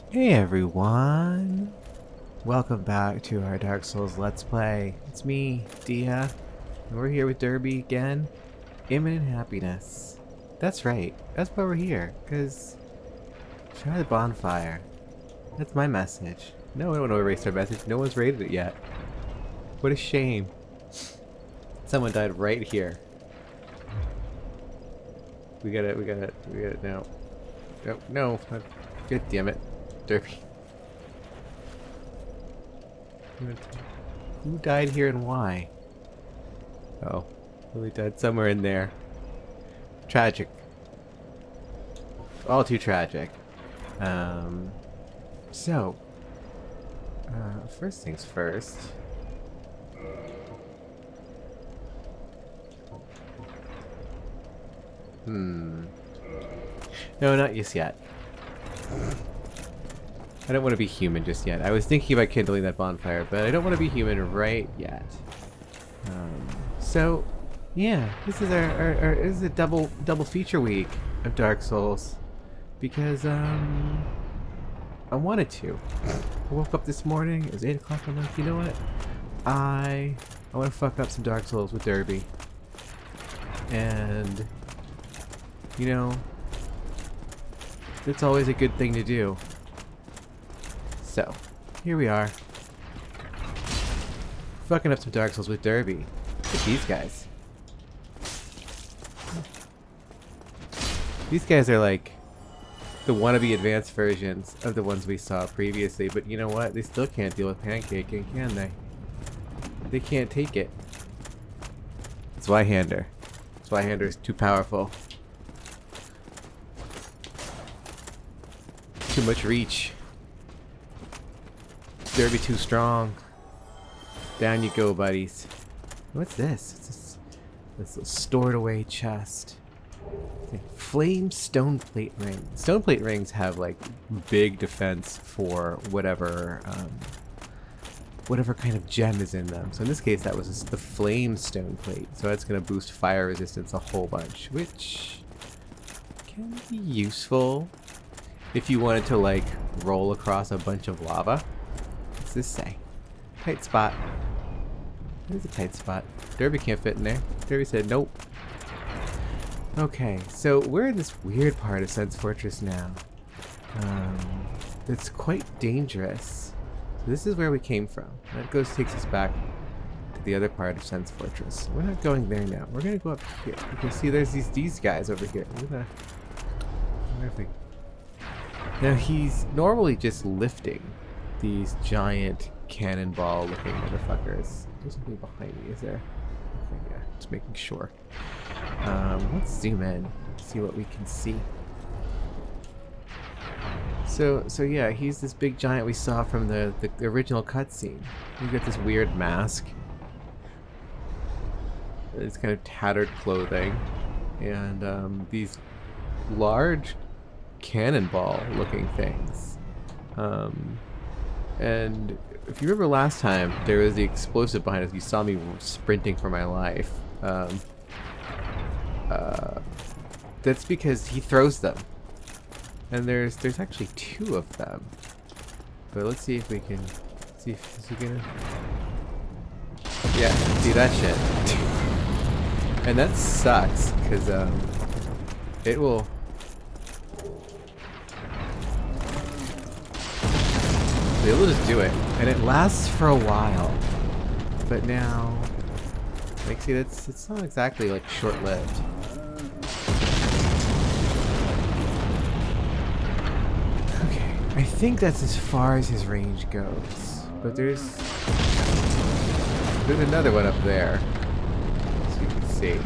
Hey everyone! Welcome back to our Dark Souls Let's Play. It's me, Dia, and we're here with Derby again. Imminent happiness. That's right, that's why we're here, because try the bonfire. That's my message. No, I don't want to erase our message. No one's rated it yet. What a shame. Someone died right here. We got it now. No, God damn it. Derby. Who died here and why? Oh, Lily died somewhere in there. Tragic. All too tragic. So, first things first. No, not just yet. I don't want to be human just yet. I was thinking about kindling that bonfire, but I don't want to be human right yet. So, yeah, this is our this is a double feature week of Dark Souls because I wanted to. I woke up this morning. It was 8 o'clock. I'm like, you know what? I want to fuck up some Dark Souls with Derby, and you know, it's always a good thing to do. So, here we are. Fucking up some Dark Souls with Derby. Look at these guys. These guys are like the wannabe advanced versions of the ones we saw previously, but you know what? They still can't deal with pancaking, can they? They can't take it. Zweihander. Zweihander is too powerful. Too much reach. Derby too strong. Down you go, buddies. What's this? It's this little stored away chest. Flame stone plate ring. Stone plate rings have like big defense for whatever whatever kind of gem is in them. So in this case, that was the flame stone plate. So that's gonna boost fire resistance a whole bunch, which can be useful if you wanted to like roll across a bunch of lava. What's this say? Tight spot. It is a tight spot. Derby can't fit in there. Derby said nope. Okay, so we're in this weird part of Sense Fortress now. That's quite dangerous. So this is where we came from. That takes us back to the other part of Sense Fortress. We're not going there now. We're gonna go up here. You can see there's these guys over here. Now he's normally just lifting these giant cannonball looking motherfuckers. There's something behind me, is there? Okay, yeah, just making sure. Let's zoom in, see what we can see. So yeah, he's this big giant we saw from the original cutscene. He's got this weird mask. It's kind of tattered clothing, and these large cannonball looking things. And if you remember last time, there was the explosive behind us. You saw me sprinting for my life. That's because he throws them. And there's actually 2 of them. But let's see if we can see if is he gonna. Yeah, see that shit. And that sucks, because it will. They'll just do it, and it lasts for a while. But now, like, see, it's not exactly like short-lived. Okay, I think that's as far as his range goes. But there's another one up there, so you can see.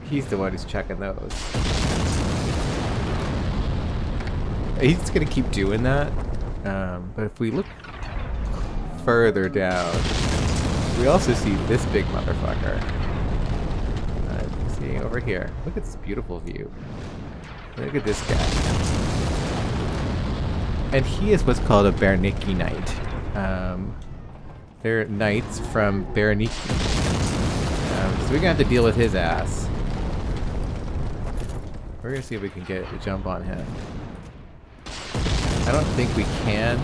He's the one who's checking those. He's gonna keep doing that, but if we look further down, we also see this big motherfucker. See over here. Look at this beautiful view. Look at this guy. And he is what's called a Baraniki Knight. They're knights from Baraniki. So we're gonna have to deal with his ass. We're gonna see if we can get a jump on him. I don't think we can.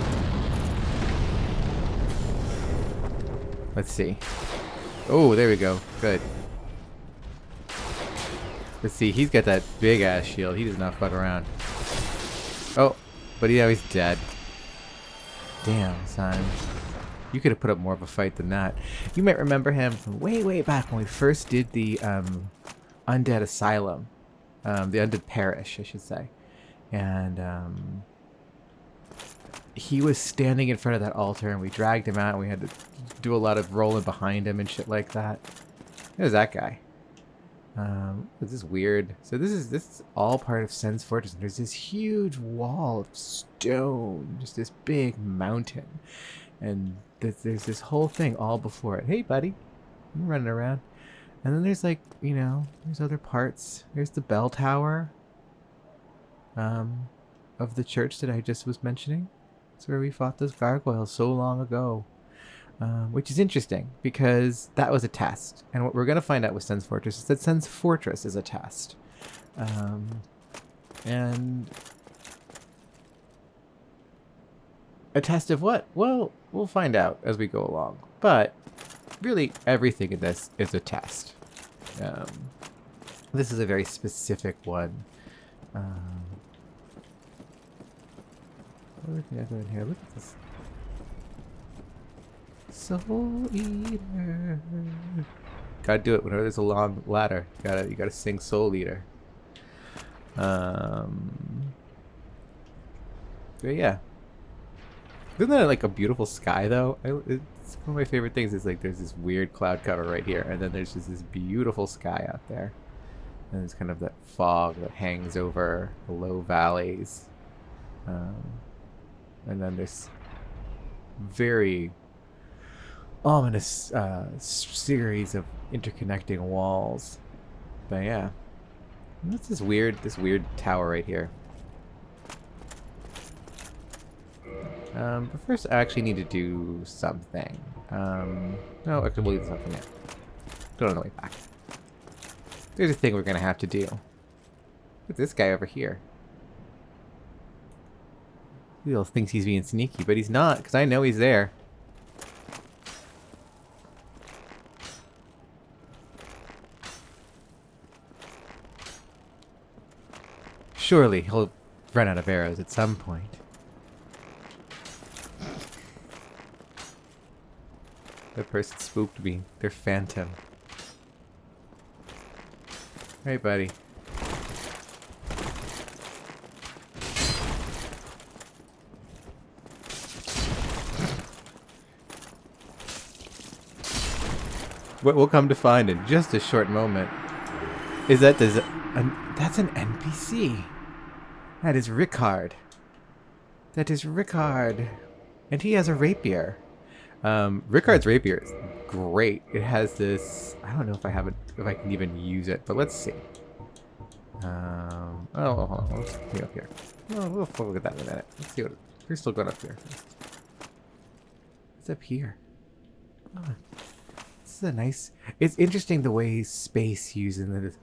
Let's see. Oh, there we go. Good. Let's see. He's got that big ass shield. He does not fuck around. Oh, but yeah, he's dead. Damn, son. You could have put up more of a fight than that. You might remember him from way, way back when we first did the Undead Asylum. The Undead Parish, I should say. And he was standing in front of that altar, and we dragged him out, and we had to do a lot of rolling behind him and shit like that. There's that guy. This is weird. So this is all part of Sen's Fortress. And there's this huge wall of stone, just this big mountain, and there's this whole thing all before it. Hey, buddy, I'm running around. And then there's like, you know, there's other parts. There's the bell tower of the church that I just was mentioning. It's where we fought those gargoyles so long ago. Which is interesting because that was a test. And what we're going to find out with Sen's Fortress is that Sen's Fortress is a test. And a test of what? Well, we'll find out as we go along. But really, everything in this is a test. This is a very specific one. What can I do in here? Look at this. Soul Eater. Gotta do it whenever there's a long ladder. You gotta sing Soul Eater. But yeah. Isn't that like a beautiful sky though? It's one of my favorite things is like there's this weird cloud cover right here, and then there's just this beautiful sky out there. And there's kind of that fog that hangs over the low valleys. And then there's very ominous series of interconnecting walls. But yeah. What's this weird tower right here? But first I actually need to do something. No, I can leave this up in there. Go on the way back. There's a thing we're gonna have to do. Look at this guy over here. He still thinks he's being sneaky, but he's not, because I know he's there. Surely he'll run out of arrows at some point. That person spooked me. They're phantom. Hey, buddy. What we'll come to find in just a short moment is that that's an NPC. That is Rickard. That is Rickard. And he has a rapier. Rickard's rapier is great. It has this... I don't know if I can even use it, but let's see. Oh, hold on. Let's see up here. Oh, we'll look at that in a minute. Let's see what... We're still going up here. What's up here? Oh, this is a nice... It's interesting the way space used in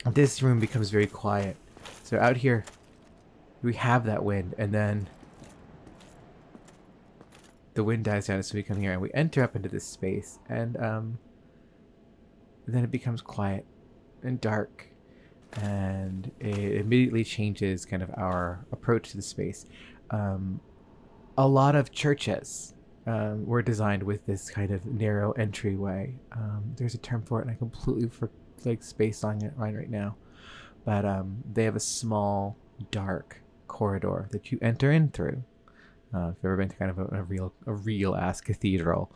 this room becomes very quiet. So out here, we have that wind, and then the wind dies down, so we come here and we enter up into this space, and then it becomes quiet and dark, and it immediately changes kind of our approach to the space. A lot of churches were designed with this kind of narrow entryway. There's a term for it, and I completely spaced on it right now. But they have a small, dark corridor that you enter in through. If you've ever been to kind of a real ass cathedral,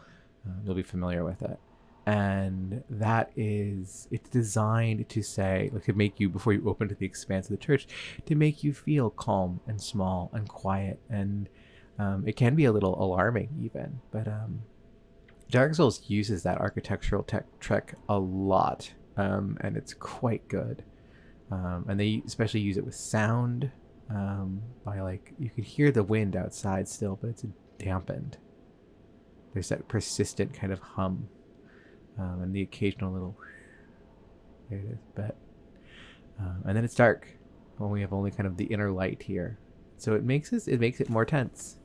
you'll be familiar with it. And it's designed to say, to make you, before you open to the expanse of the church, to make you feel calm and small and quiet. And it can be a little alarming even. But Dark Souls uses that architectural trick a lot, and it's quite good. And they especially use it with sound, by you could hear the wind outside still, but it's dampened. There's that persistent kind of hum, and the occasional little, there it is, but, and then it's dark when we have only kind of the inner light here. So it makes it more tense.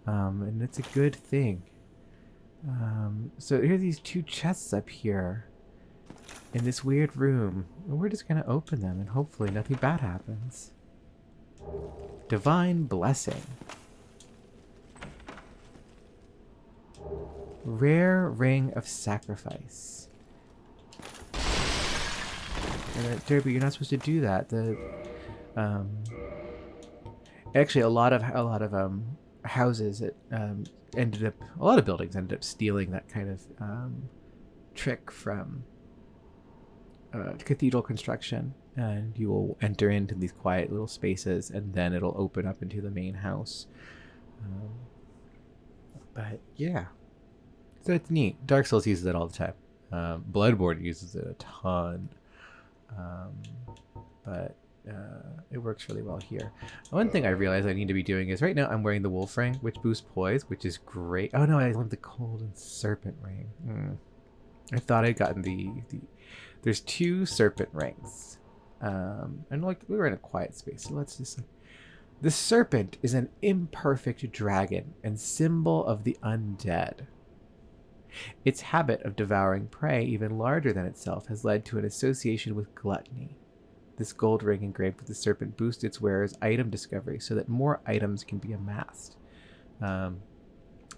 And it's a good thing. So here are these 2 chests up here in this weird room. And we're just gonna open them and hopefully nothing bad happens. Divine Blessing. Rare Ring of Sacrifice. Derby, you're not supposed to do that. Actually, a lot of houses that ended up, a lot of buildings ended up stealing that kind of trick from cathedral construction, and you will enter into these quiet little spaces, and then it'll open up into the main house. But yeah, so it's neat. Dark Souls uses it all the time. Bloodborne uses it a ton. But it works really well here. One thing I realize I need to be doing is right now I'm wearing the Wolf Ring, which boosts poise, which is great. Oh no, I love the Cold and Serpent Ring. I thought I'd gotten the there's 2 Serpent Rings. And like we were in a quiet space, so let's just the serpent is an imperfect dragon and symbol of the undead. Its habit of devouring prey even larger than itself has led to an association with gluttony. This gold ring engraved with the serpent boosts its wearer's item discovery so that more items can be amassed. So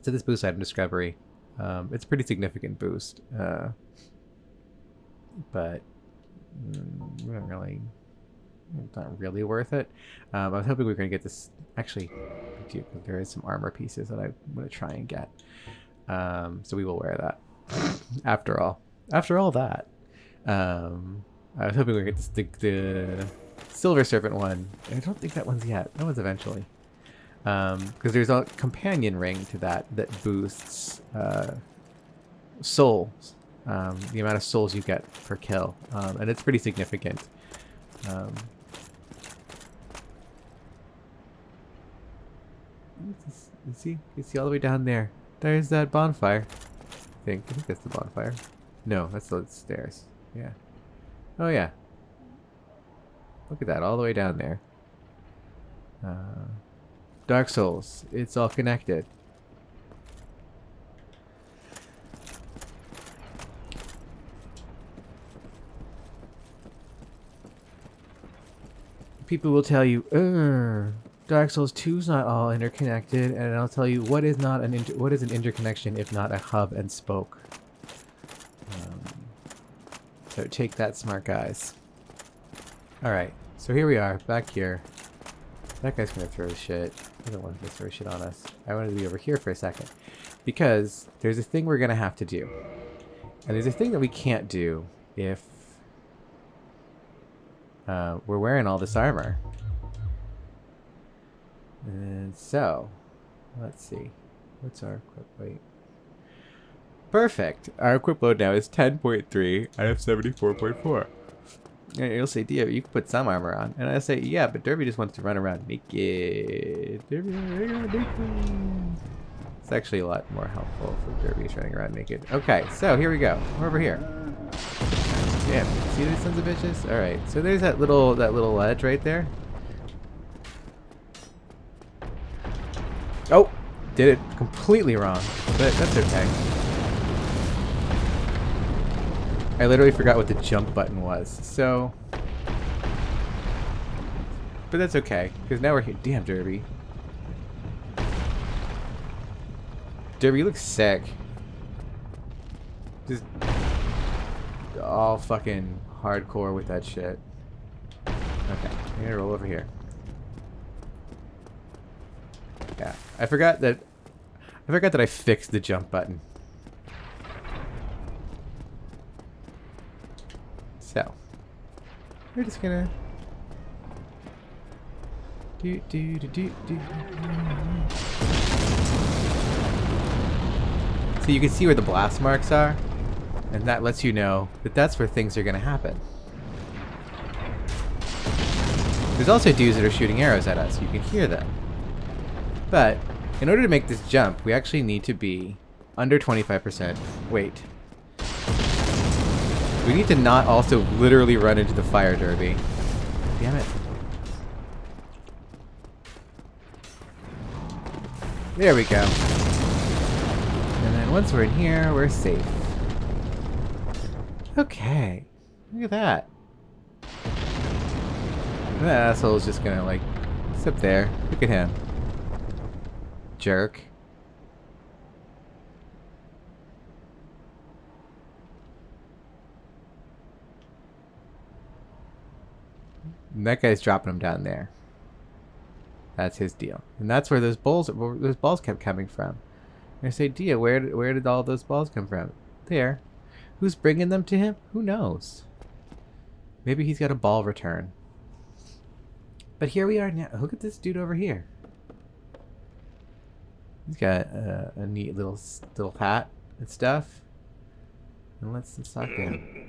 this boosts item discovery. It's a pretty significant boost. But it's not really worth it. I was hoping we were going to get this. Actually, there is some armor pieces that I'm going to try and get. So we will wear that. After all that, I was hoping we could get the Silver Serpent one. I don't think that one's yet. That one's eventually. Because there's a companion ring to that boosts souls. The amount of souls you get per kill. And it's pretty significant. You see all the way down there. There's that bonfire. I think that's the bonfire. No, that's the stairs. Yeah. Oh yeah. Look at that, all the way down there. Dark Souls. It's all connected. People will tell you, Dark Souls 2 is not all interconnected, and I'll tell you what is an interconnection if not a hub and spoke. So take that, smart guys. All right, so here we are, back here. That guy's gonna throw shit. I don't want him to throw shit on us. I wanted to be over here for a second, because there's a thing we're gonna have to do, and there's a thing that we can't do if we're wearing all this armor. And so, let's see. What's our equip weight? Perfect. Our equip load now is 10.3 out of 74.4. And you'll say, Dio, you can put some armor on. And I say, yeah, but Derby just wants to run around naked. Derby running around naked. It's actually a lot more helpful if Derby's running around naked. Okay, so here we go. We're over here. Damn, see these sons of bitches? Alright, so there's that little ledge right there. Oh! Did it completely wrong, but that's okay. I literally forgot what the jump button was, so... But that's okay, because now we're here. Damn, Derby. Derby, you look sick. Just... all fucking hardcore with that shit. Okay, I'm gonna roll over here. Yeah, I forgot that I fixed the jump button. So, we're just gonna do. So you can see where the blast marks are, and that lets you know that that's where things are gonna happen. There's also dudes that are shooting arrows at us. You can hear them. But in order to make this jump, we actually need to be under 25% weight. We need to not also literally run into the fire, Derby. Damn it. There we go. And then once we're in here, we're safe. Okay. Look at that. That asshole's just gonna, like, sit there. Look at him. Jerk. And that guy's dropping him down there. That's his deal. And that's where those balls kept coming from. I say, Dia, where did all those balls come from? There. Who's bringing them to him? Who knows? Maybe he's got a ball return. But here we are now. Look at this dude over here. He's got a neat little hat and stuff. And let's talk to him.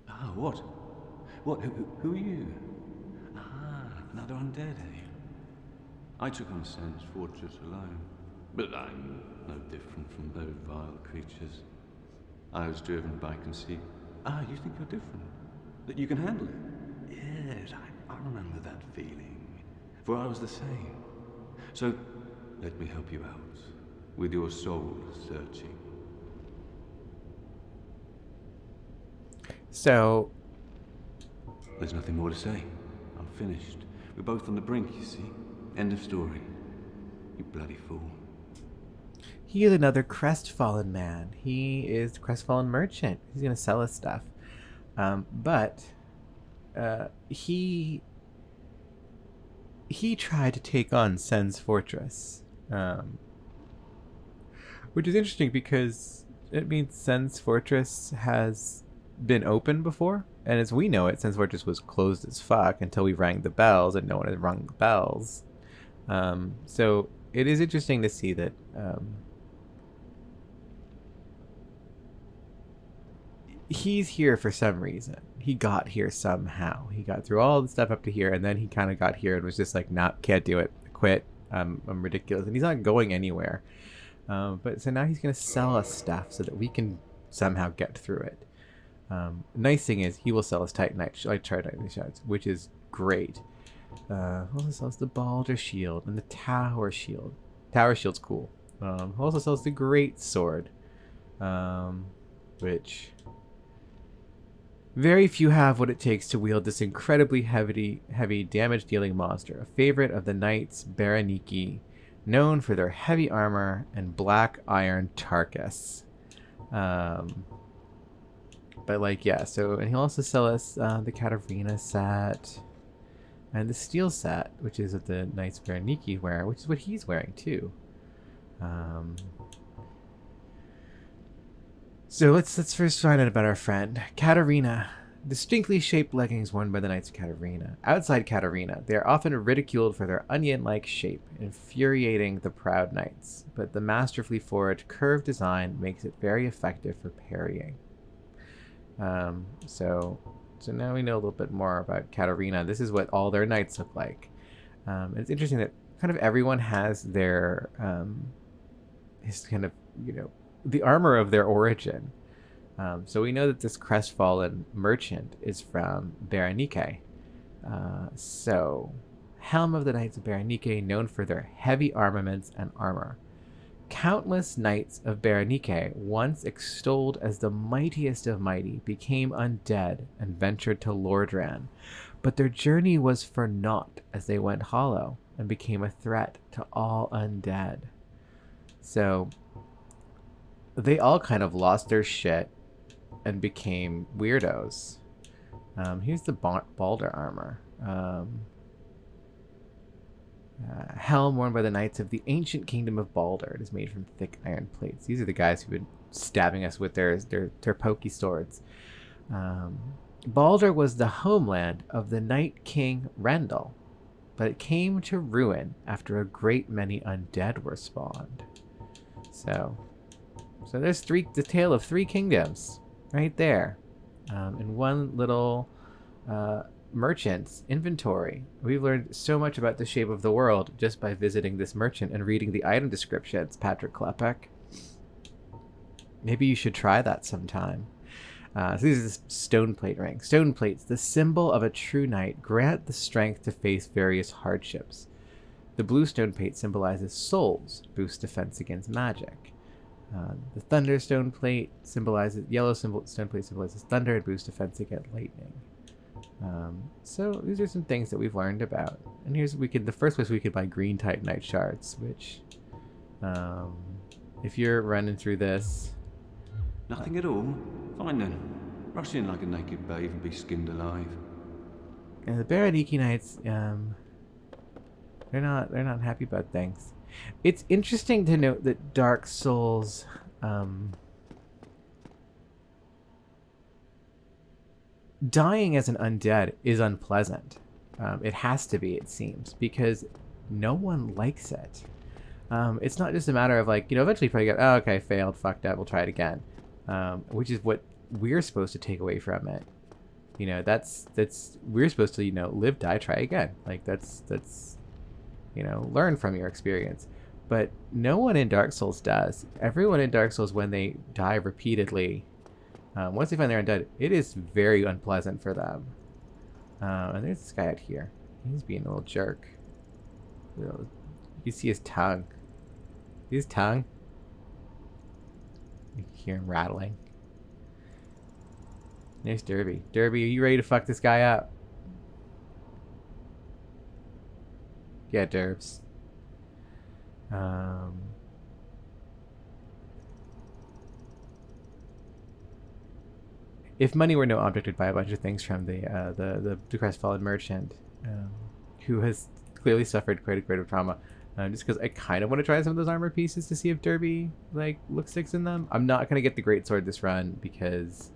Ah, what? What? Who are you? Ah, another undead, eh? I took on Sen's fortress alone, but I'm no different from those vile creatures. I was driven by conceit. Ah, you think you're different? That you can handle it? Yes, I remember that feeling, for I was the same. So, let me help you out, with your soul searching. So... There's nothing more to say. I'm finished. We're both on the brink, you see. End of story. You bloody fool. He is another crestfallen man. He is the crestfallen merchant. He's going to sell us stuff. But he tried to take on Sen's fortress. Which is interesting because it means Sen's fortress has been open before. And as we know it, Sen's fortress was closed as fuck until we rang the bells, and no one had rung the bells. So it is interesting to see that he's here for some reason. He got here somehow. He got through all the stuff up to here, and then he kind of got here and was just like, nah, can't do it. Quit. I'm ridiculous. And he's not going anywhere. But so now he's going to sell us stuff so that we can somehow get through it. Nice thing is he will sell us Titanite shards, which is great. Also sells the Balder shield and the Tower shield. Tower shield's cool. Also sells the Great Sword, which very few have what it takes to wield this incredibly heavy damage-dealing monster. A favorite of the knights Bereniki, known for their heavy armor and black iron tarkus. But like, yeah, so, and he'll also sell us the Katarina set and the steel set, which is what the Knights Bereniki wear, which is what he's wearing too. So let's first find out about our friend Katarina. Distinctly shaped leggings worn by the Knights of Katarina. Outside Katarina, they are often ridiculed for their onion-like shape, infuriating the proud knights. But the masterfully forged curved design makes it very effective for parrying. So now we know a little bit more about Katarina. This is what all their knights look like. It's interesting that kind of everyone has their his kind of, the armor of their origin. So we know that this crestfallen merchant is from Berenike. So Helm of the Knights of Berenike, known for their heavy armaments and armor. Countless knights of Berenike, once extolled as the mightiest of mighty, became undead and ventured to Lordran. But their journey was for naught as they went hollow and became a threat to all undead. So they all kind of lost their shit and became weirdos. Here's the Balder armor. Helm worn by the knights of the ancient kingdom of Balder. It is made from thick iron plates. These are the guys who've been stabbing us with their pokey swords. Balder was the homeland of the Night King Rendel, but it came to ruin after a great many undead were spawned. So there's the tale of 3 kingdoms right there, in one little merchant's inventory. We've learned so much about the shape of the world just by visiting this merchant and reading the item descriptions, Patrick Klepek. Maybe you should try that sometime. So this is the stone plate ring. Stone plates, the symbol of a true knight, grant the strength to face various hardships. The blue stone plate symbolizes souls, boosts defense against magic. The thunder stone plate symbolizes stone plate symbolizes thunder and boosts defense against lightning. So these are some things that we've learned about. And here's the first place we could buy green titanite shards, which if you're running through this, Nothing at all? Fine then. Rush in like a naked babe and be skinned alive. and the Baraniki Knights, they're not happy about things. It's interesting to note that Dark Souls, dying as an undead is unpleasant. It has to be, it seems, because no one likes it. It's not just a matter of like, eventually you probably go, oh, okay, failed, fucked up, we'll try it again. Which is what we're supposed to take away from it. We're supposed to, live, die, try again. Like that's learn from your experience. But no one in Dark Souls does. Everyone in Dark Souls, when they die repeatedly, once they find they're undead, it is very unpleasant for them. And there's this guy out here. He's being a little jerk. You see his tongue. See his tongue? You can hear him rattling. There's Derby. Derby, are you ready to fuck this guy up? Yeah, Derbs. If money were no object, I'd buy a bunch of things from the crestfallen merchant, who has clearly suffered quite a bit of trauma. Just because I kind of want to try some of those armor pieces to see if Derby looks six in them. I'm not gonna get the great sword this run because,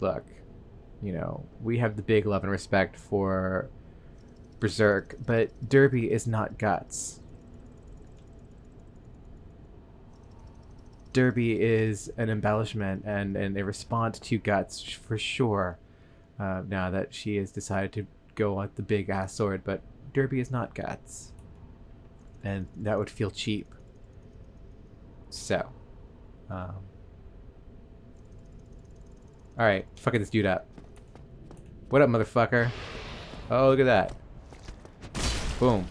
look, we have the big love and respect for Berserk, but Derby is not Guts. Derby is an embellishment and a response to Guts for sure. Now that she has decided to go with the big ass sword, but Derby is not Guts, and that would feel cheap. So, all right, fucking this dude up. What up, motherfucker? Oh, look at that. Boom.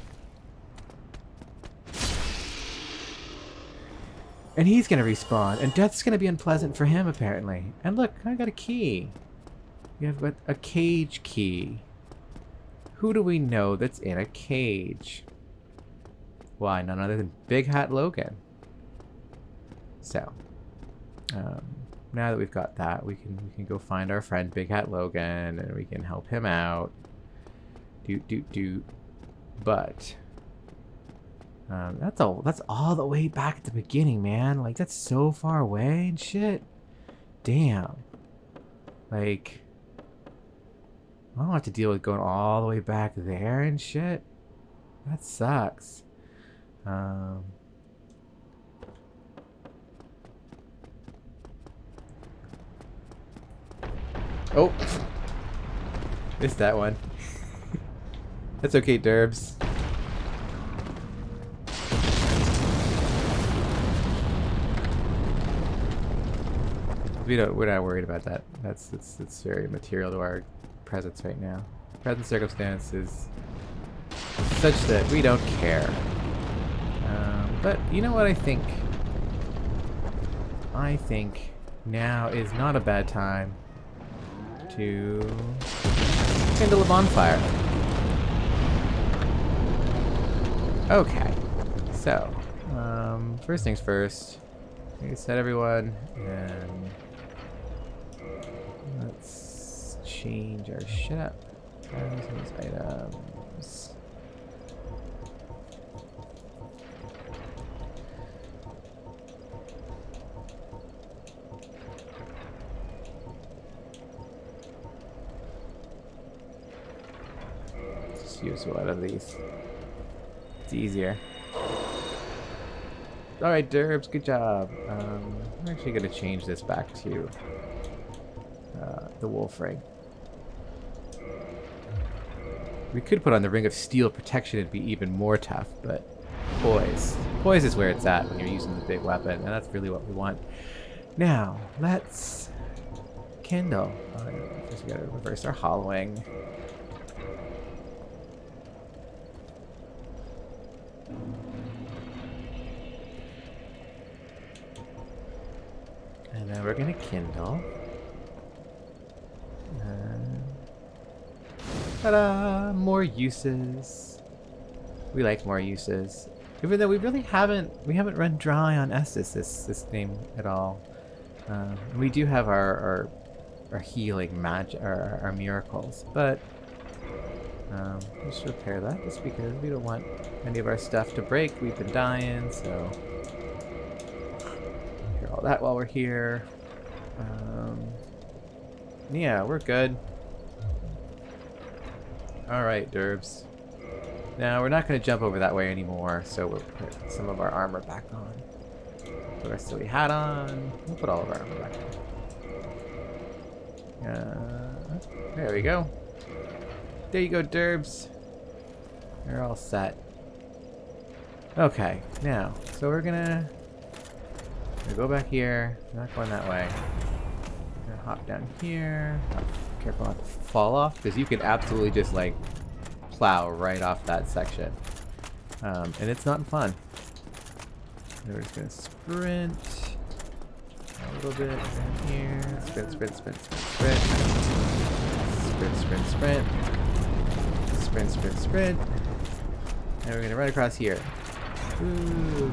And he's gonna respawn, and death's gonna be unpleasant for him, apparently. And look, I got a key. We have a cage key. Who do we know that's in a cage? Why, none other than Big Hat Logan. So, now that we've got that, we can go find our friend Big Hat Logan, and we can help him out. But that's all the way back at the beginning, man. Like, that's so far away and shit. Damn. Like, I don't have to deal with going all the way back there and shit. That sucks. Oh, missed that one. That's okay, Derbs. We're not worried about that. It's very material to our presence right now. Present circumstance is such that we don't care. But you know what I think? I think now is not a bad time to kindle a bonfire. Okay, so first things first. Reset everyone, and let's change our shit up. These items. Let's use one of these. It's easier. Alright, Derbs, good job. I'm actually going to change this back to the wolf ring. We could put on the ring of steel protection and be even more tough, but poise. Poise is where it's at when you're using the big weapon, and that's really what we want. Now, let's kindle. First we gotta reverse our hollowing. And then we're gonna kindle. Ta-da! More uses. We like more uses. Even though we really haven't run dry on Estus this game at all. We do have our healing magic, our miracles, but let's repair that just because we don't want any of our stuff to break. We've been dying, so repair all that while we're here. Yeah, we're good. Alright, Derbs. Now, we're not going to jump over that way anymore, so we'll put some of our armor back on. Put our silly hat on. We'll put all of our armor back on. There we go. There you go, Derbs. They're all set. Okay, now, so we're gonna go back here. Not going that way. Gonna hop down here. Careful not to fall off, because you could absolutely just like plow right off that section. And it's not fun. We're just gonna sprint a little bit down here. Sprint, sprint, sprint, sprint, sprint. Sprint, sprint, sprint. Sprint, sprint, sprint. And we're gonna run across here. Ooh.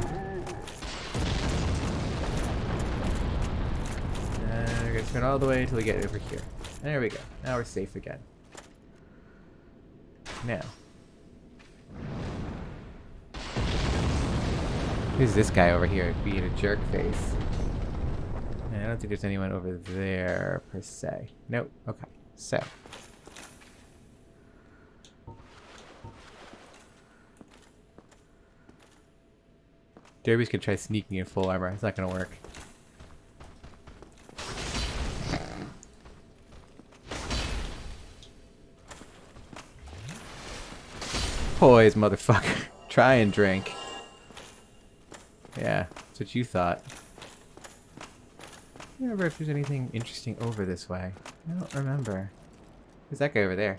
And we're gonna sprint all the way until we get over here. There we go. Now we're safe again. Now. Who's this guy over here being a jerk face? And I don't think there's anyone over there per se. Nope. Okay. So. Derby's gonna try sneaking in full armor. It's not gonna work. Poise, motherfucker. Try and drink. Yeah, that's what you thought. I don't remember if there's anything interesting over this way. I don't remember. Who's that guy over there?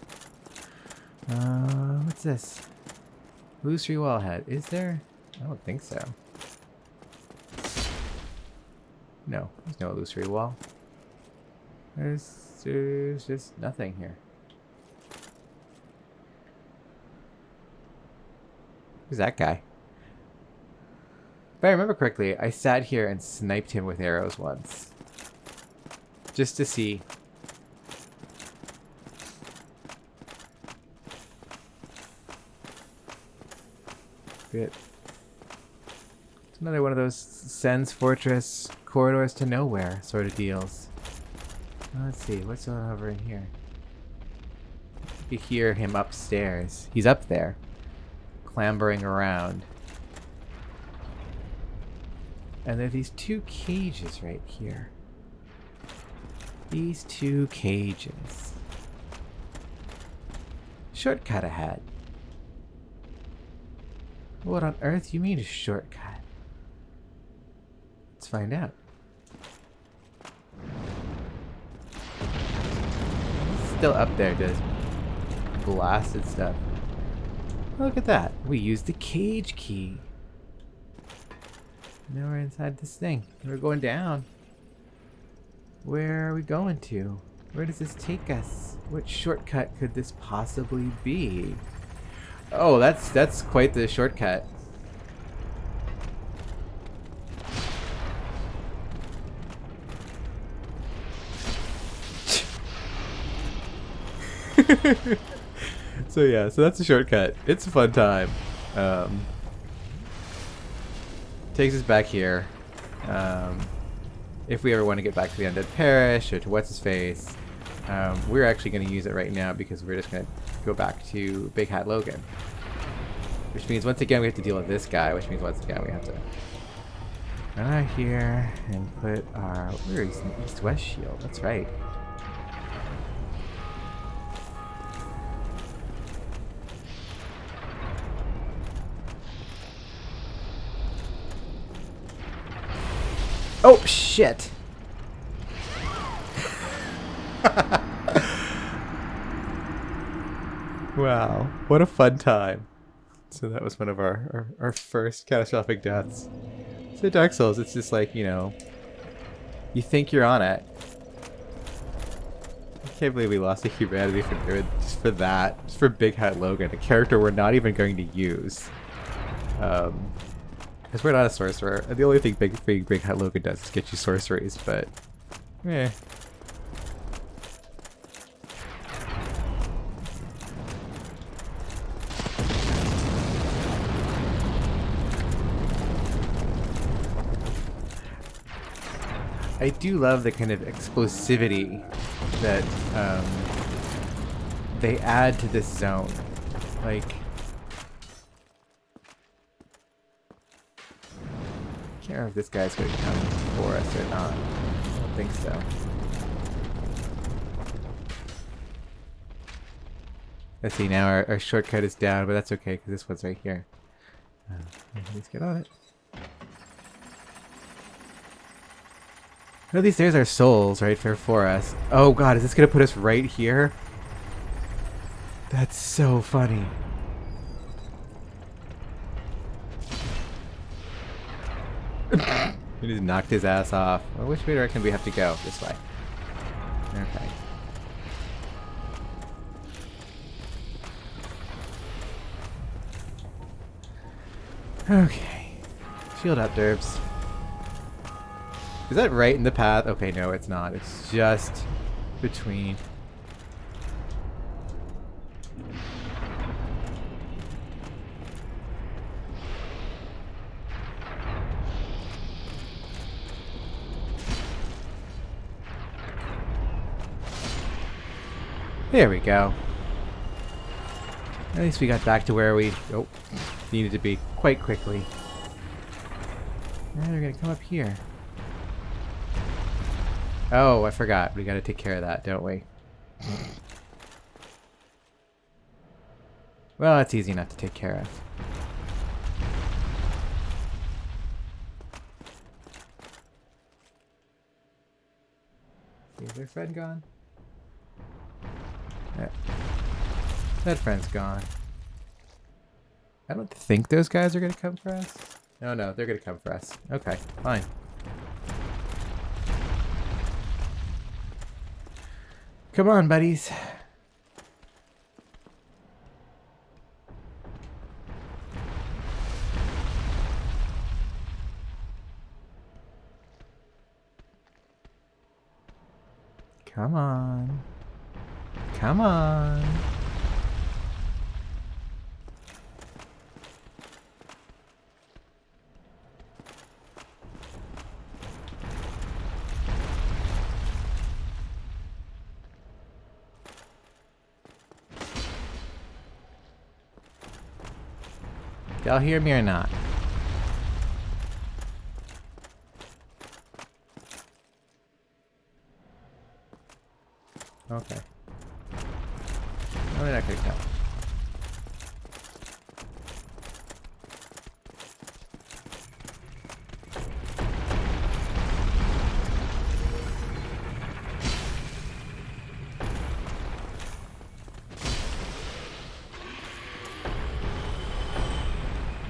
What's this? Illusory wall head. Is there? I don't think so. No, there's no illusory wall. There's just nothing here. Who's that guy? If I remember correctly, I sat here and sniped him with arrows once. Just to see. Good. It's another one of those Sen's Fortress corridors to nowhere sort of deals. Let's see, what's going on over in here? You can hear him upstairs. He's up there, clambering around. And there are these two cages right here. These two cages. Shortcut ahead. What on earth you mean a shortcut? Let's find out. Still up there, does blasted stuff. Look at that. We used the cage key. Now we're inside this thing. We're going down. Where are we going to? Where does this take us? What shortcut could this possibly be? Oh, that's quite the shortcut. So yeah, so that's a shortcut. It's a fun time. Takes us back here. If we ever want to get back to the Undead Parish or to what's his face, we're actually going to use it right now because we're just going to go back to Big Hat Logan. Which means once again we have to deal with this guy, which means once again we have to run out here and put our, where is an east-west shield? That's right. Oh shit! Wow, what a fun time. So that was one of our first catastrophic deaths. So Dark Souls, it's just like, you know, you think you're on it. I can't believe we lost a humanity for doing just for that. Just for Big Hat Logan, a character we're not even going to use. Because we're not a sorcerer. The only thing Big Hat Logan does is get you sorceries, but eh. I do love the kind of explosivity that they add to this zone. Like, I can't remember if this guy's going to come for us or not. I don't think so. Let's see, now our shortcut is down, but that's okay because this one's right here. Let's get on it. At least there's our souls, right, for us. Oh god, is this gonna put us right here? That's so funny. He just knocked his ass off. Well, which way direction do we have to go? This way. Okay. Okay. Shield up, Derbs. Is that right in the path? Okay, no, it's not. It's just between. There we go. At least we got back to where we needed to be quite quickly. Now they're gonna come up here. Oh, I forgot. We gotta take care of that, don't we? Well, it's easy enough to take care of. Is their friend gone? Yeah. That friend's gone. I don't think those guys are gonna come for us. No, no, they're gonna come for us. Okay, fine. Come on, buddies. Come on. Come on. Y'all hear me or not? Okay. Where did I click that?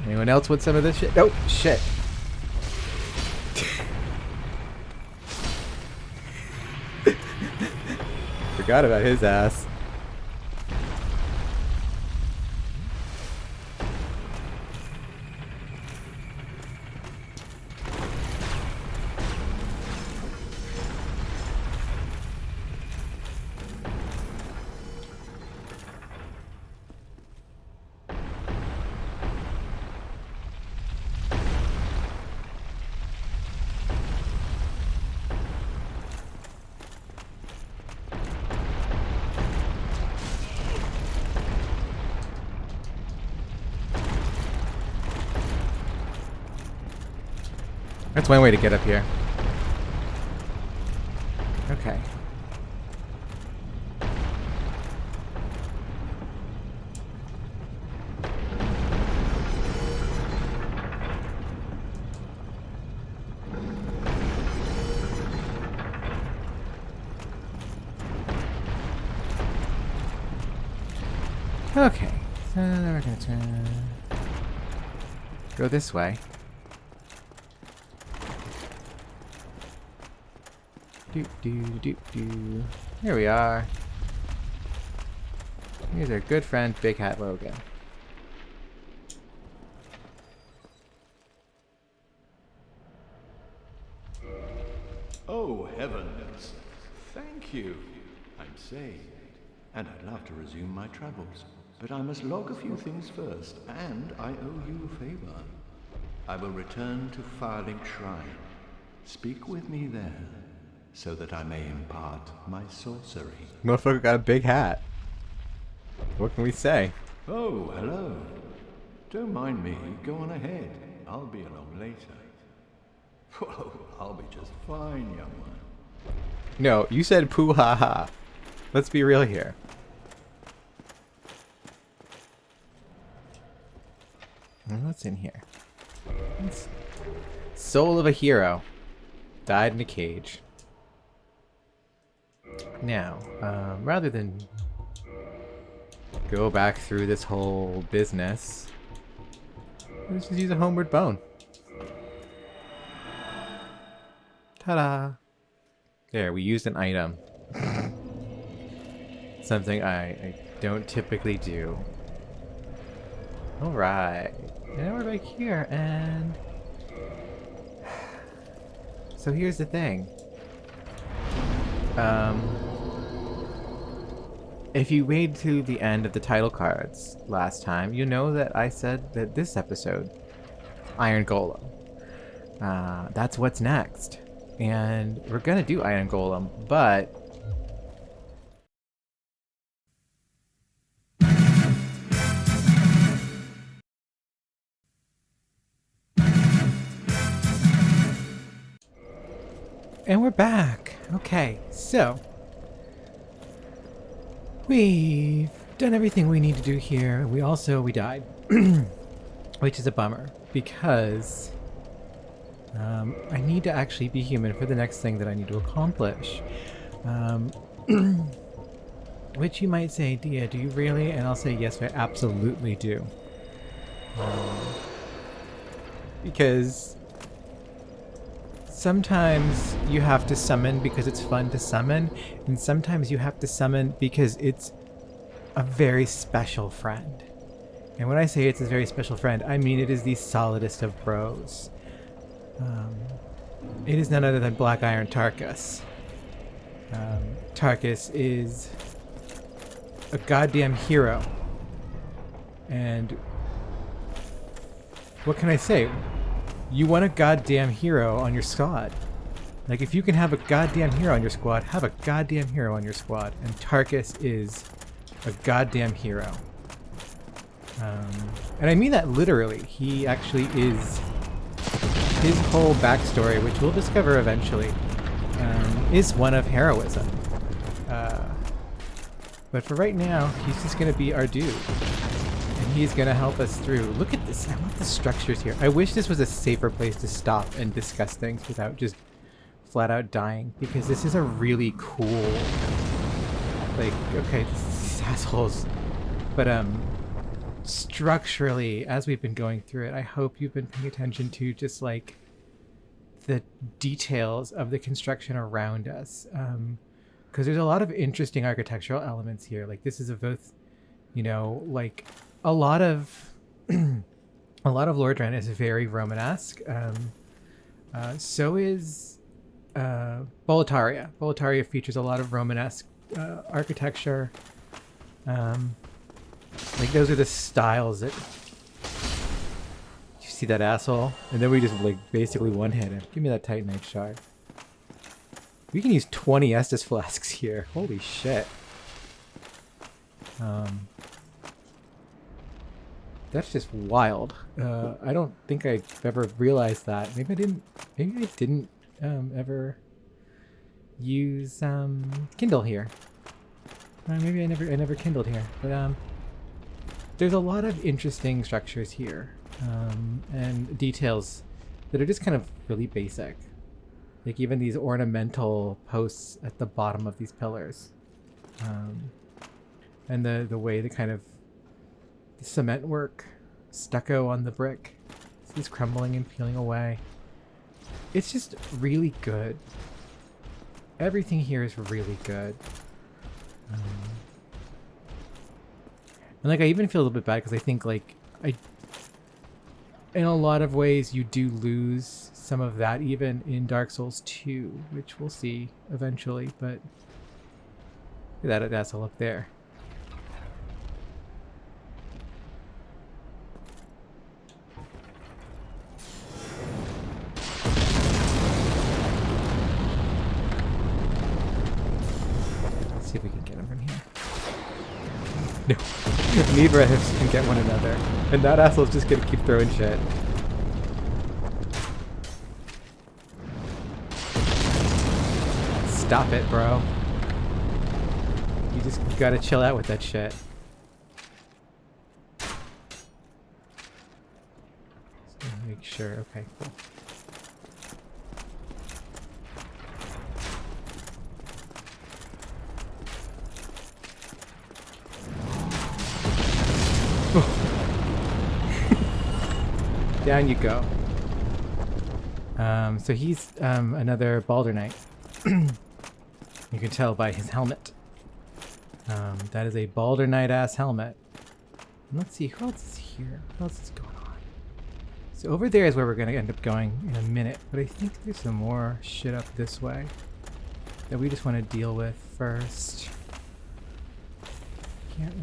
Anyone else want some of this shit? Oh, shit. Forgot about his ass. That's one way to get up here. Okay. Okay. So now we're gonna turn. Go this way. Doop doop doop doo. Here we are. Here's our good friend Big Hat Logan. Oh, heavens. Thank you. I'm saved. And I'd love to resume my travels. But I must log a few things first, and I owe you a favor. I will return to Firelink Shrine. Speak with me there, so that I may impart my sorcery. Motherfucker got a big hat. What can we say? Oh, hello. Don't mind me. Go on ahead. I'll be along later. Whoa, I'll be just fine, young one. No, you said poo ha ha. Let's be real here. What's in here? Soul of a hero. Died in a cage. Now, rather than go back through this whole business, let's just use a homeward bone. Ta-da! There, we used an item. Something I don't typically do. Alright. Now we're back here, and... So here's the thing. If you wait to the end of the title cards last time, you know that I said that this episode, Iron Golem, that's what's next. And we're gonna do Iron Golem, but... And we're back. Okay, so... We've done everything we need to do here. We died. Which is a bummer, because... I need to actually be human for the next thing that I need to accomplish. Which you might say, Dia, do you really? And I'll say, yes, I absolutely do. Because sometimes you have to summon because it's fun to summon, and sometimes you have to summon because it's a very special friend. And when I say it's a very special friend, I mean it is the solidest of bros. It is none other than Black Iron Tarkus. Tarkus is a goddamn hero. And what can I say? You want a goddamn hero on your squad. Like, if you can have a goddamn hero on your squad, have a goddamn hero on your squad. And Tarkus is a goddamn hero. And I mean that literally. He actually is... His whole backstory, which we'll discover eventually, is one of heroism. But for right now, he's just going to be our dude. And he's going to help us through. Look at this. I love the structures here. I wish this was a safer place to stop and discuss things without just flat out dying. Because this is a really cool... Like, okay, these assholes. But, structurally, as we've been going through it, I hope you've been paying attention to just like the details of the construction around us, because there's a lot of interesting architectural elements here. Like, this is a both, you know, like a lot of Lordran is very Romanesque. So is Boletaria. Boletaria features a lot of Romanesque architecture. Like, those are the styles that... You see that asshole? And then we just, like, basically one-hit him. Give me that Titanite shard. We can use 20 Estus flasks here. Holy shit. That's just wild. I don't think I've ever realized that. Maybe I didn't ever use Kindle here. Maybe I never kindled here. But there's a lot of interesting structures here, and details that are just kind of really basic. Like even these ornamental posts at the bottom of these pillars. And the way the kind of cement work, stucco on the brick. This is crumbling and peeling away. It's just really good. Everything here is really good. And like I even feel a little bit bad because I think like in a lot of ways you do lose some of that even in Dark Souls 2, which we'll see eventually, but that's all up there. Let's see if we can get him from here. No. Neither of us can get one another. And that asshole's just gonna keep throwing shit. Stop it, bro. You just gotta chill out with that shit. So make sure. Okay, cool. Down you go. So he's another Balder Knight. You can tell by his helmet. That is a Balder Knight ass helmet. Let's see, who else is here? What else is going on? So over there is where we're gonna end up going in a minute, but I think there's some more shit up this way that we just want to deal with first. Can't.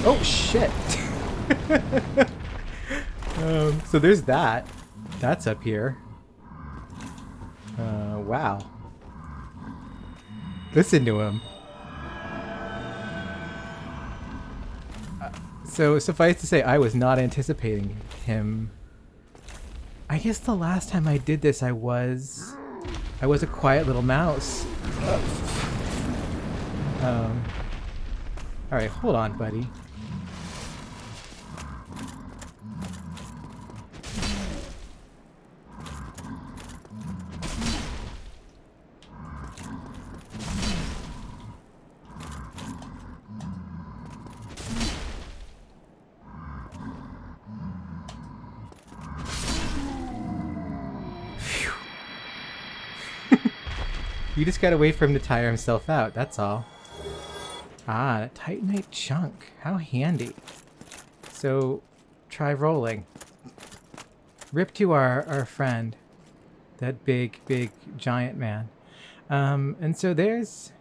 Oh shit! So there's that. That's up here. Wow. Listen to him. So suffice to say, I was not anticipating him. I guess the last time I did this, I was a quiet little mouse. All right, hold on, buddy. You just gotta wait for him to tire himself out, that's all. Ah, a Titanite chunk. How handy. So, try rolling. Rip to our friend. That big giant man. And so there's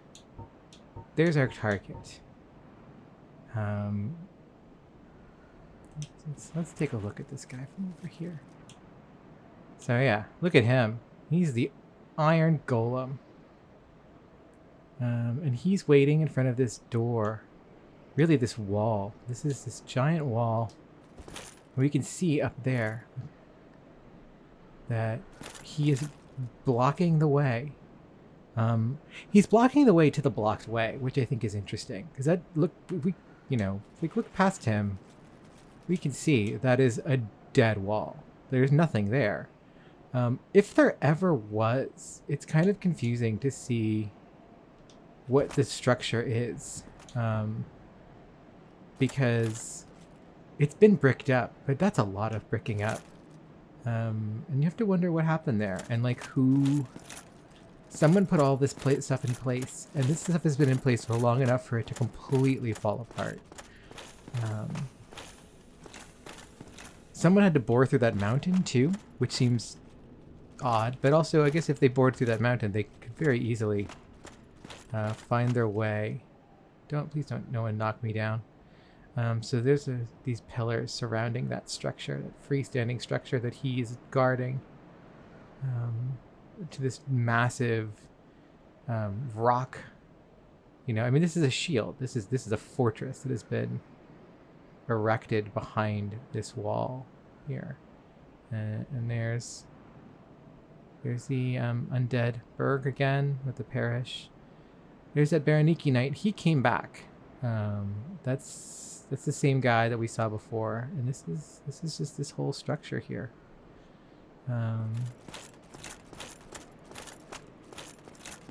our target. Let's take a look at this guy from over here. So yeah, look at him. He's the Iron Golem. And he's waiting in front of this door. Really, this wall. This is this giant wall. We can see up there that he is blocking the way. He's blocking the way to the blocked way, which I think is interesting. Because that if we look past him, we can see that is a dead wall. There's nothing there. If there ever was, it's kind of confusing to see what the structure is, because it's been bricked up, but that's a lot of bricking up, and you have to wonder what happened there, and like someone put all this stuff in place, and this stuff has been in place for long enough for it to completely fall apart. Someone had to bore through that mountain too, which seems odd, but also I guess if they bored through that mountain, they could very easily find their way. Please don't, no one knock me down. So there's these pillars surrounding that structure, that freestanding structure that he is guarding, to this massive rock. I mean, this is a shield. This is a fortress that has been erected behind this wall here, and there's the undead Berg again with the parish. There's that Baraniki Knight. He came back. That's the same guy that we saw before, and this is just this whole structure here.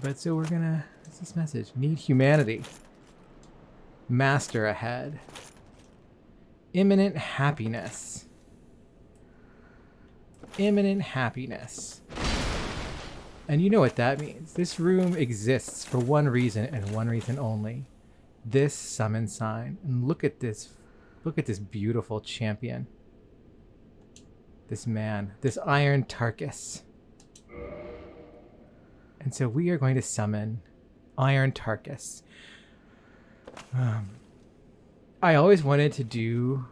But so we're gonna. What's this message? Need humanity. Master ahead. Imminent happiness. Imminent happiness. And you know what that means. This room exists for one reason and one reason only. This summon sign. And look at this. Look at this beautiful champion. This man. This Iron Tarkus. And so we are going to summon Iron Tarkus. I always wanted to do,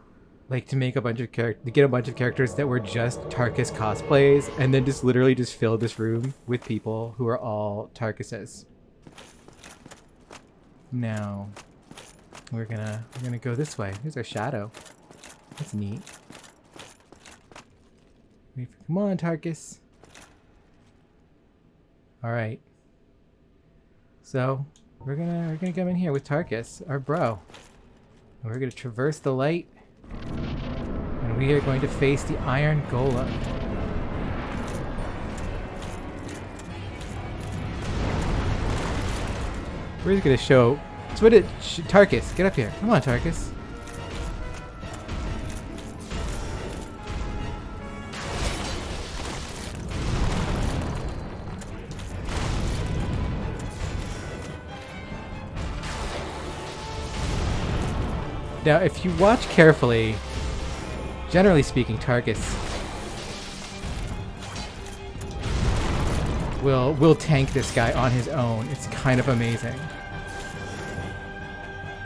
like, to make a bunch of to get a bunch of characters that were just Tarkus cosplays, and then just literally just fill this room with people who are all Tarkuses. Now, we're gonna go this way. Here's our shadow. That's neat. Come on, Tarkus. All right. So we're gonna come in here with Tarkus, our bro. And we're gonna traverse the light, and we are going to face the Iron Golem. We're just gonna show. So what did Tarkus? Get up here! Come on, Tarkus. Now, if you watch carefully, generally speaking, Tarkus will tank this guy on his own. It's kind of amazing.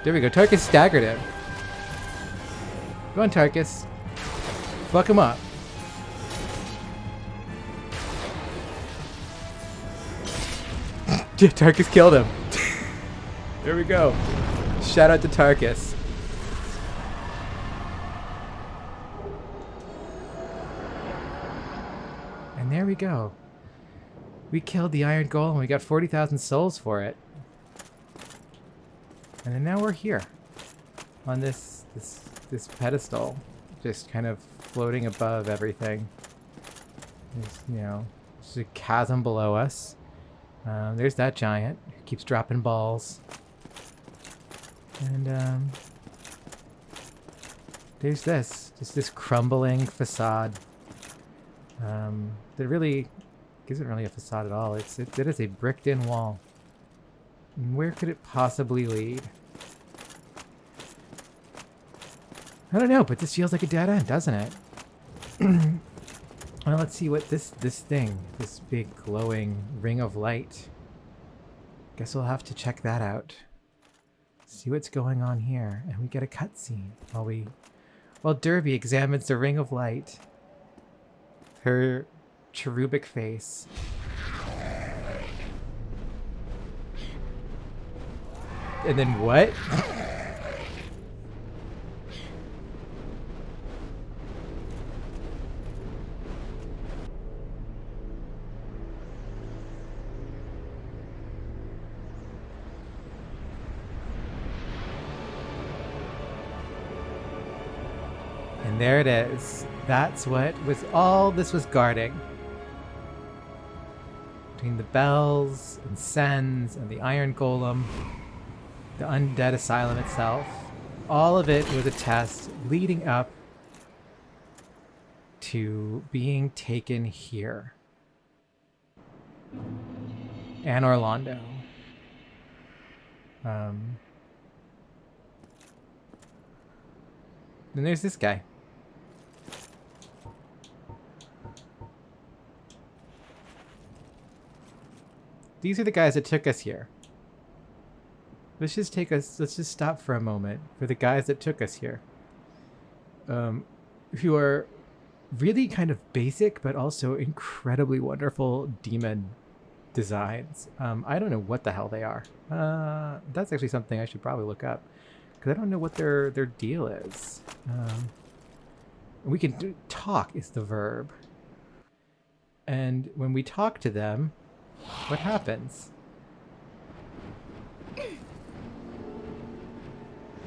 There we go. Tarkus staggered him. Go on, Tarkus. Fuck him up. Tarkus killed him. There we go. Shout out to Tarkus. And there we go. We killed the Iron Golem. We got 40,000 souls for it. And then now we're here on this pedestal, just kind of floating above everything. There's, you know, there's a chasm below us. There's that giant who keeps dropping balls. And there's just this crumbling facade. That really isn't really a facade at all. It is a bricked-in wall. And where could it possibly lead? I don't know, but this feels like a dead end, doesn't it? Well, let's see what this thing, this big glowing ring of light. Guess we'll have to check that out. See what's going on here, and we get a cutscene while Derby examines the ring of light. Her cherubic face. And then what? And there it is. That's what was all this was guarding. Between the bells and Sens and the Iron Golem, the undead asylum itself, all of it was a test leading up to being taken here. Anor Londo. Then there's this guy. These are the guys that took us here. Let's just stop for a moment for the guys that took us here. Who are really kind of basic, but also incredibly wonderful demon designs. I don't know what the hell they are. That's actually something I should probably look up, because I don't know what their deal is. We can talk is the verb. And when we talk to them, what happens?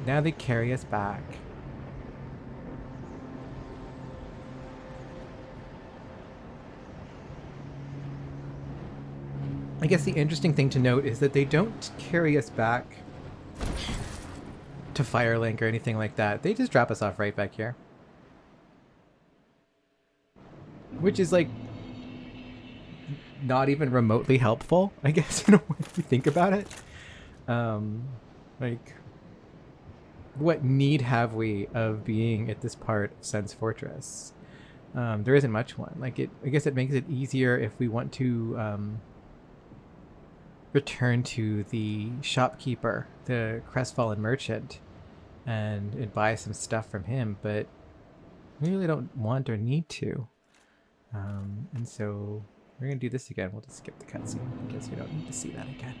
Now they carry us back. I guess the interesting thing to note is that they don't carry us back to Firelink or anything like that. They just drop us off right back here. Which is like not even remotely helpful, I guess, in a way if you think about it. Like, what need have we of being at this part of Sen's Fortress? There isn't much one. Like, I guess it makes it easier if we want to return to the shopkeeper, the crestfallen merchant, and buy some stuff from him, but we really don't want or need to. And so we're gonna do this again. We'll just skip the cutscene because we don't need to see that again.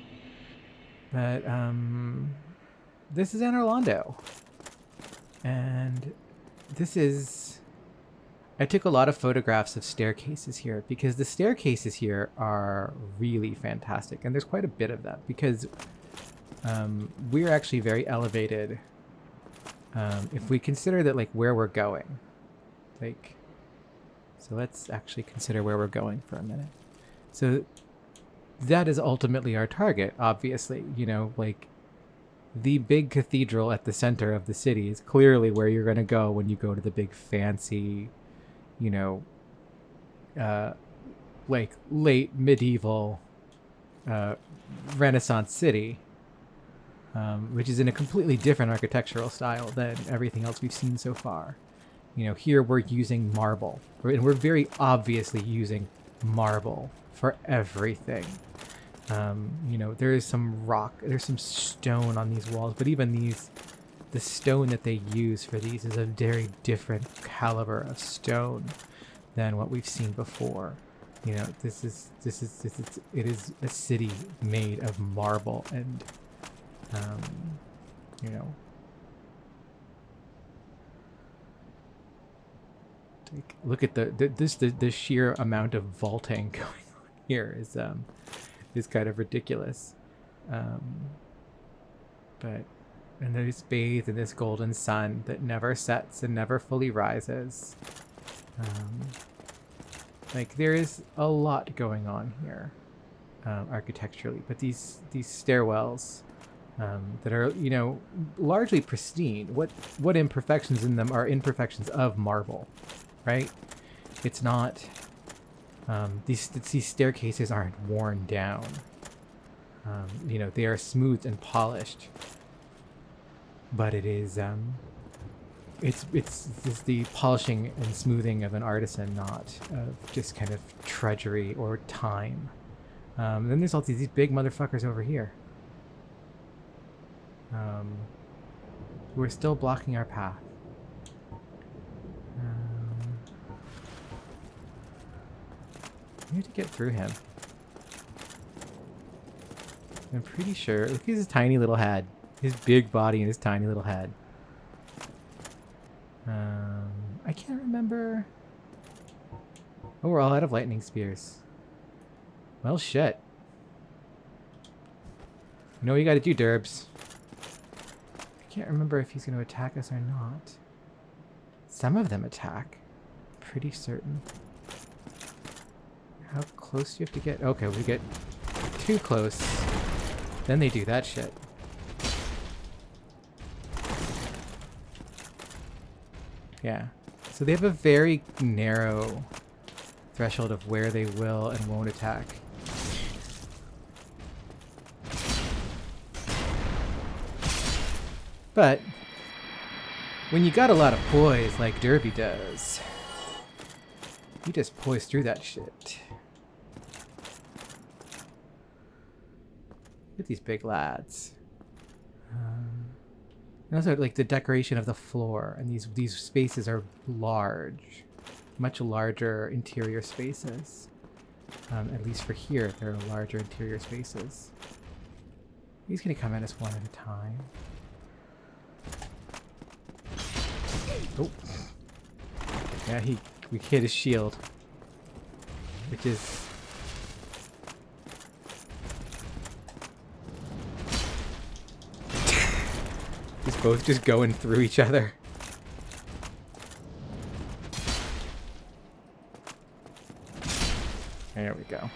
But this is Anor Londo, and this is. I took a lot of photographs of staircases here because the staircases here are really fantastic, and there's quite a bit of them because we're actually very elevated. If we consider that, like, where we're going, like, so let's actually consider where we're going for a minute. So that is ultimately our target, obviously, you know, like the big cathedral at the center of the city is clearly where you're going to go when you go to the big fancy, you know, like late medieval Renaissance city, which is in a completely different architectural style than everything else we've seen so far. You know, here we're using marble, and we're very obviously using marble for everything. You know, there is some rock, there's some stone on these walls, but even the stone that they use for these is a very different caliber of stone than what we've seen before. You know, it is a city made of marble, and you know, look at the sheer amount of vaulting going on here is kind of ridiculous. But and there's bathed in this golden sun that never sets and never fully rises. Like, there is a lot going on here architecturally, but these stairwells that are, you know, largely pristine. What imperfections in them are imperfections of marble, right? It's not these staircases aren't worn down. You know, they are smooth and polished, but it is it's the polishing and smoothing of an artisan, not of just kind of drudgery or time. Then there's all these big motherfuckers over here who are still blocking our path. We need to get through him. I'm pretty sure. Look at his tiny little head. His big body and his tiny little head. I can't remember. Oh, we're all out of lightning spears. Well, shit. You know what you gotta do, Derbs. I can't remember if he's gonna attack us or not. Some of them attack. Pretty certain. How close do you have to get? Okay, we get too close. Then they do that shit. Yeah. So they have a very narrow threshold of where they will and won't attack. But when you got a lot of poise like Derby does, you just poise through that shit. Look at these big lads. And also, like, the decoration of the floor, and these spaces are large, much larger interior spaces. At least for here, there are larger interior spaces. He's gonna come at us one at a time. Oh, yeah, we hit his shield, which is. Both just going through each other. There we go.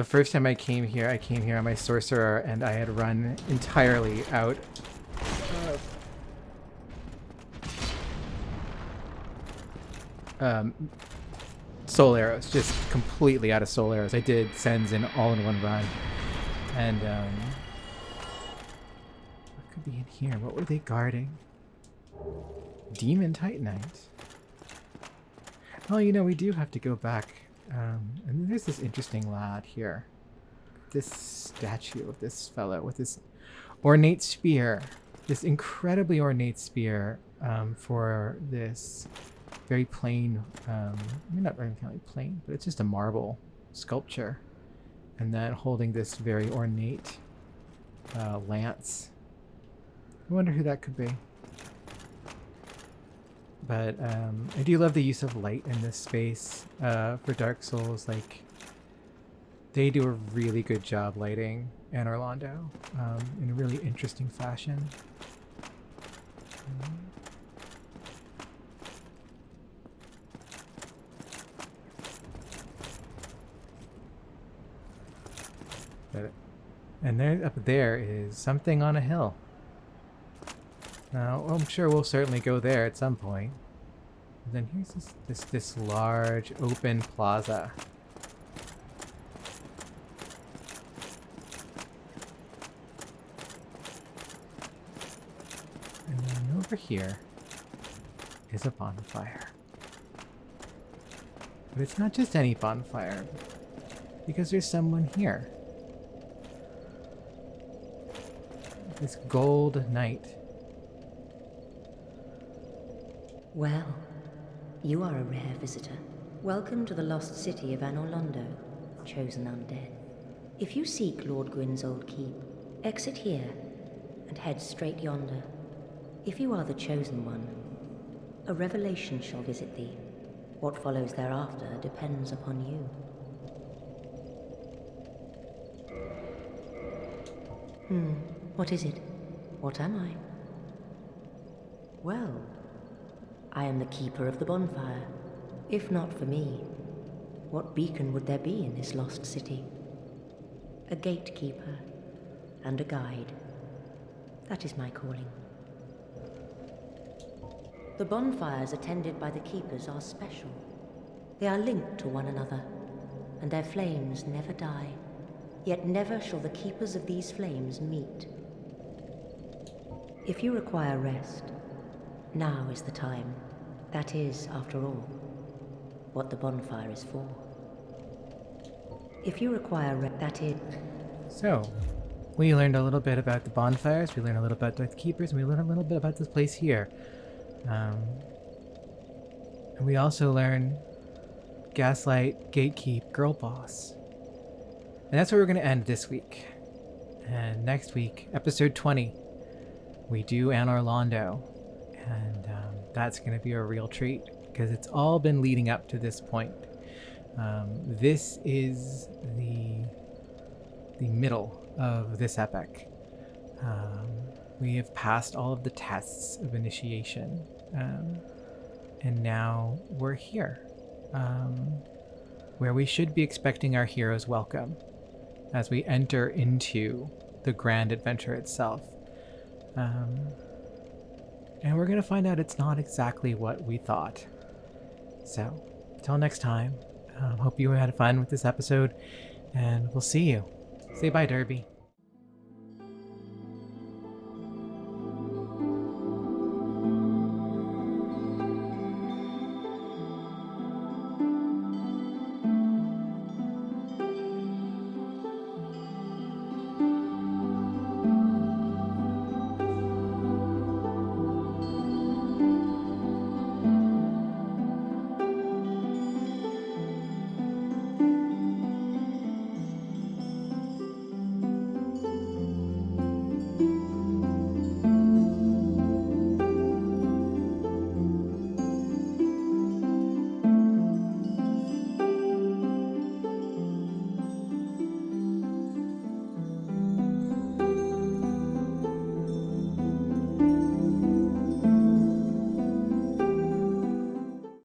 the first time I came here on my sorcerer, and I had run entirely out of soul arrows, just completely out of soul arrows. I did sends in all in one run. And what could be in here? What were they guarding? Demon Titanite. Oh, you know, we do have to go back. And there's this interesting lad here. This statue of this fellow with this ornate spear. This incredibly ornate spear for this very plain, not very plain, but it's just a marble sculpture. And then holding this very ornate lance. I wonder who that could be. But I do love the use of light in this space for Dark Souls. Like, they do a really good job lighting Anor Londo in a really interesting fashion. And there, up there is something on a hill. Now, I'm sure we'll certainly go there at some point. And then here's this large open plaza. And then over here is a bonfire. But it's not just any bonfire, because there's someone here. This gold knight. Well, you are a rare visitor. Welcome to the lost city of Anor Londo, chosen undead. If you seek Lord Gwyn's old keep, exit here and head straight yonder. If you are the chosen one, a revelation shall visit thee. What follows thereafter depends upon you. What is it? What am I? Well, I am the keeper of the bonfire. If not for me, what beacon would there be in this lost city? A gatekeeper and a guide. That is my calling. The bonfires attended by the keepers are special. They are linked to one another, and their flames never die. Yet never shall the keepers of these flames meet. If you require rest, now is the time. That is, after all, what the bonfire is for. If you require rest, that is... So, we learned a little bit about the bonfires, we learned a little bit about the keepers, and we learned a little bit about this place here. And we also learned Gaslight, Gatekeep, Girl Boss. And that's where we're going to end this week. And next week, episode 20, we do Anor Londo. And that's going to be a real treat, because it's all been leading up to this point. This is the middle of this epic. We have passed all of the tests of initiation. And now we're here, where we should be expecting our hero's welcome as we enter into the grand adventure itself. And we're going to find out it's not exactly what we thought. So, until next time, hope you had fun with this episode, and we'll see you. Say bye, Derby.